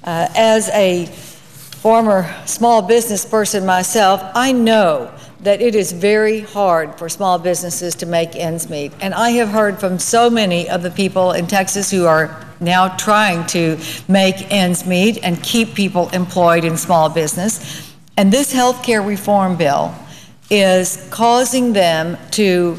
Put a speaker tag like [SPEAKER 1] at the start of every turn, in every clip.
[SPEAKER 1] As a former small business person myself, I know that it is very hard for small businesses to make ends meet. And I have heard from so many of the people in Texas who are now trying to make ends meet and keep people employed in small business. And this health care reform bill is causing them to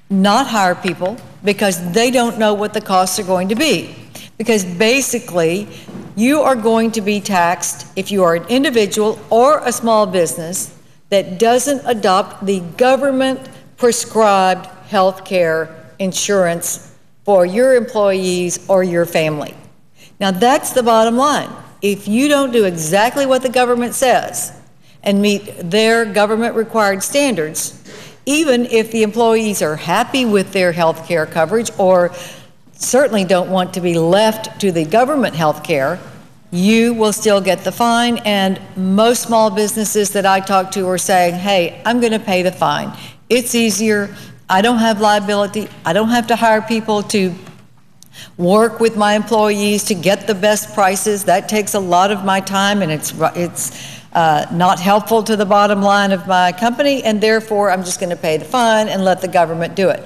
[SPEAKER 1] not hire people because they don't know what the costs are going to be. Because basically, you are going to be taxed if you are an individual or a small business that doesn't adopt the government prescribed health care insurance for your employees or your family. Now that's the bottom line. If you don't do exactly what the government says and meet their government required standards, even if the employees are happy with their health care coverage or certainly don't want to be left to the government health care, you will still get the fine. And most small businesses that I talk to are saying, hey, I'm going to pay the fine. It's easier. I don't have liability. I don't have to hire people to work with my employees to get the best prices. That takes a lot of my time, and it's not helpful to the bottom line of my company, and therefore I'm just going to pay the fine and let the government do it.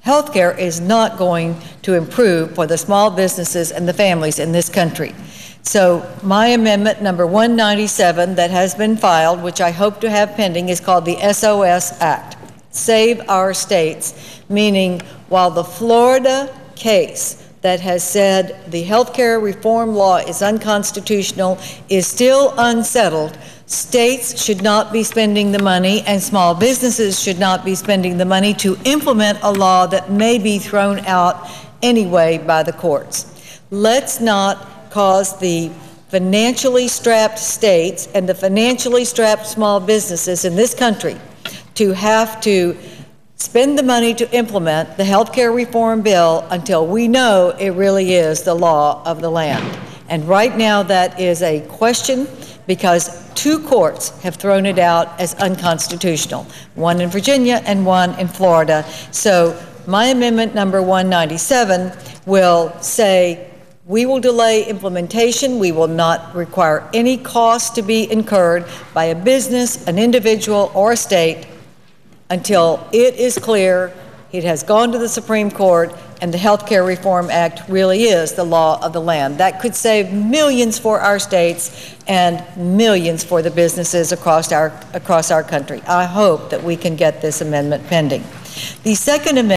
[SPEAKER 1] Healthcare is not going to improve for the small businesses and the families in this country. So my amendment number 197 that has been filed, which I hope to have pending, is called the SOS Act, Save Our States, meaning while the Florida case that has said the healthcare reform law is unconstitutional is still unsettled, states should not be spending the money and small businesses should not be spending the money to implement a law that may be thrown out anyway by the courts. Let's not cause the financially strapped states and the financially strapped small businesses in this country to have to spend the money to implement the health care reform bill until we know it really is the law of the land. And right now that is a question because two courts have thrown it out as unconstitutional, one in Virginia and one in Florida. So my amendment number 197 will say we will delay implementation. We will not require any cost to be incurred by a business, an individual, or a state until it is clear it has gone to the Supreme Court and the Health Care Reform Act really is the law of the land. That could save millions for our states and millions for the businesses across our country. I hope that we can get this amendment pending. The second amendment